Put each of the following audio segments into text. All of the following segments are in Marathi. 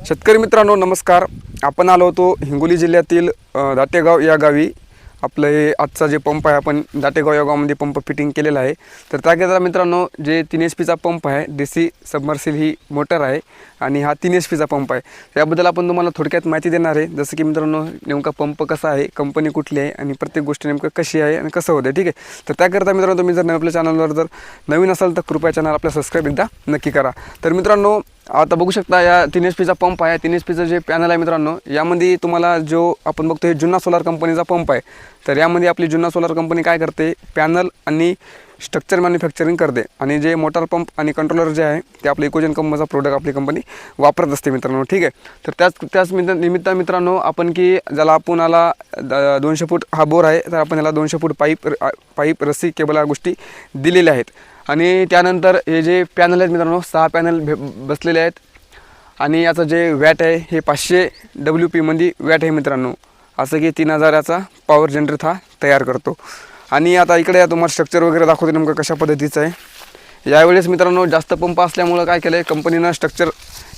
शेतकरी मित्रांनो नमस्कार. आपण आलो होतो हिंगोली जिल्ह्यातील दातेगाव या गावी. आपलं हे आजचा जे पंप आहे आपण दातेगाव या गावामध्ये पंप फिटिंग केलेला आहे. तर त्याकरिता मित्रांनो जे 3 HP चा पंप आहे, DC सबमर्सिल ही मोटर आहे आणि हा 3 HP चा पंप आहे. त्याबद्दल आपण तुम्हाला थोडक्यात माहिती देणार आहे. जसं की मित्रांनो नेमका पंप कसा आहे, कंपनी कुठली आहे आणि प्रत्येक गोष्ट नेमकं कशी आहे आणि कसं होतं, ठीक आहे. तर त्याकरिता मित्रांनो तुम्ही जर आपल्या चॅनलवर जर नवीन असाल तर कृपया चॅनल आपल्या सबस्क्राईब एकदा नक्की करा. तर मित्रांनो आता बघू शकता या 3 HP चा पंप आहे. 3 HP चं जे पॅनल आहे मित्रांनो, यामध्ये तुम्हाला जो आपण बघतो हे जुन्ना सोलार कंपनीचा पंप आहे. तर यामध्ये आपली जुन्ना सोलार कंपनी काय करते, पॅनल आणि स्ट्रक्चर मॅन्युफॅक्चरिंग करते आणि जे मोटार पंप आणि कंट्रोलर जे आहे ते आपले इकोजन कंपनीचा प्रोडक्ट आपली कंपनी वापरत असते मित्रांनो, ठीक आहे. तर त्याच निमित्त मित्रांनो आपण की ज्याला आपण आला 200 फूट हा बोर आहे, तर आपण याला 200 फूट पाईप रस्सी केबल या गोष्टी दिलेल्या आहेत. आणि त्यानंतर हे जे पॅनल आहेत मित्रांनो 6 पॅनल बसलेले आहेत आणि याचं जे वॅट आहे हे 500 WP मध्ये वॅट आहे मित्रांनो. असं की 3000 याचा पॉवर जनरेट हा तयार करतो. आणि आता इकडे तुम्हाला स्ट्रक्चर वगैरे दाखवते नेमकं कशा पद्धतीचं आहे. यावेळेस मित्रांनो जास्त पंप असल्यामुळं काय केलं आहे कंपनीनं स्ट्रक्चर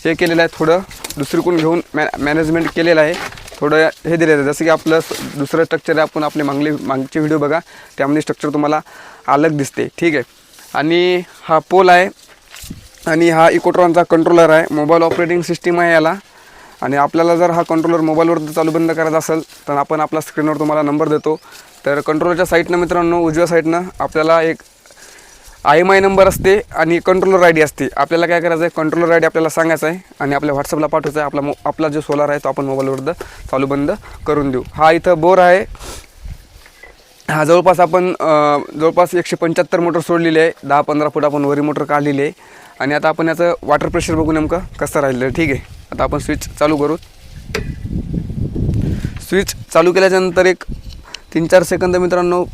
हे केलेलं आहे, थोडं दुसरीकडून घेऊन मॅनेजमेंट केलेलं आहे, थोडं हे दिलेलं आहे. जसं की आपलं दुसरं स्ट्रक्चर आहे, आपण आपले मागचे व्हिडिओ बघा त्यामध्ये स्ट्रक्चर तुम्हाला अलग दिसते, ठीक आहे. आणि हा पोल आहे आणि हा इकोट्रॉनचा कंट्रोलर आहे, मोबाईल ऑपरेटिंग सिस्टीम आहे याला. आणि आपल्याला जर हा कंट्रोलर मोबाईलवर चालू बंद करायचा असेल तर आपण आपला स्क्रीनवर तुम्हाला नंबर देतो. तर कंट्रोलरच्या साईडनं मित्रांनो उजव्या साईडनं आपल्याला एक IMI नंबर असते आणि कंट्रोलर ID असते. आपल्याला काय करायचं आहे, कंट्रोलर ID आपल्याला सांगायचं आहे आणि आपल्या व्हॉट्सअपला पाठवायचं आहे. आपला जो सोलार आहे तो आपण मोबाईलवर चालू बंद करून देऊ. हा इथं बोर आहे. हा जवळपास आपण जवळपास 175 मोटर सोडलेली आहे. 10-15 फूट आपण वरी मोटर काढलेली आहे. आणि आता आपण याचं वॉटर प्रेशर बघू नेमकं कसं राहिलं आहे, ठीक आहे. आता आपण स्विच चालू करू. स्विच चालू केल्याच्यानंतर एक 3-4 सेकंद मित्रांनो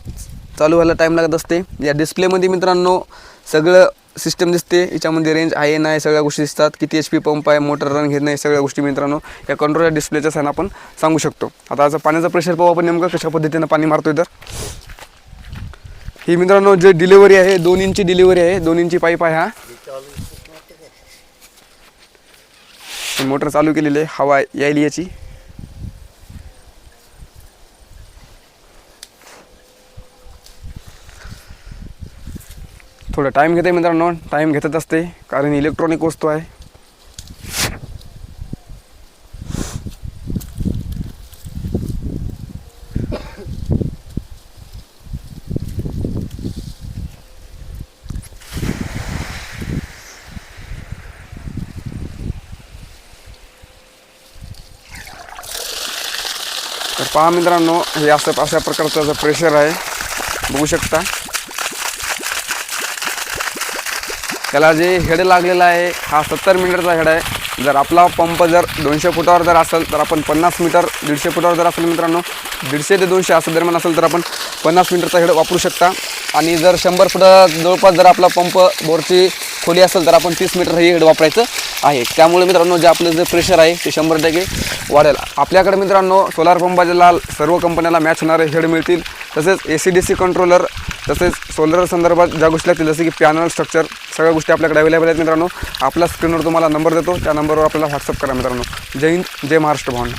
चालू व्हायला टाईम लागत असते. या डिस्प्लेमध्ये मित्रांनो सगळं सिस्टम दिसते. याच्यामध्ये रेंज आहे नाही सगळ्या गोष्टी दिसतात, किती HP पंप आहे, मोटर रन घेत नाही, सगळ्या गोष्टी मित्रांनो या कंट्रोलर डिस्प्लेच्या साईन आपण सांगू शकतो. आता याचं पाण्याचं प्रेशर पाहू आपण नेमकं कशा पद्धतीनं पाणी मारतोय. तर ही मित्रांनो जे डिलिव्हरी आहे 2 इंची डिलिव्हरी आहे, 2 इंची पाईप आहे. हा मोटर चालू केलेली आहे, हवा यायली याची. थोडा टाईम घेते मित्रांनो, टाईम घेतच असते कारण इलेक्ट्रॉनिक वस्तू आहे. तर पहा मित्रांनो हे अशा प्रकारचं प्रेशर आहे, बघू शकता. त्याला जे हेड लागलेला आहे हा 70 मीटरचा हेड आहे. जर आपला पंप जर 200 फुटावर जर असेल तर आपण 50 मीटर, 150 फुटावर जर असेल मित्रांनो 150 ते 200 असं दरम्यान असेल तर आपण 50 मीटरचा हेड वापरू शकता. आणि जर 100 फुटा जवळपास जर आपला पंप बोरची खोली असेल तर आपण 30 मीटर हे हेड वापरायचं आहे. त्यामुळे मित्रांनो जे आपलं जे प्रेशर आहे ते 100% वाढेल. आपल्याकडे मित्रांनो सोलार पंपाच्या सर्व कंपन्याला मॅच होणारे हेड मिळतील. तसेच AC-DC कंट्रोलर, तसेच सोलर संदर्भात ज्या गोष्टी लागतील जसे की पॅनल, स्ट्रक्चर, सगळ्या गोष्टी आपल्याकडे अवेलेबल आहेत मित्रांनो. आपल्या स्क्रीनवर तुम्हाला नंबर देतो, त्या नंबरवर आपल्याला व्हॉट्सअप करा मित्रांनो. जय हिंद, जय महाराष्ट्र भावना.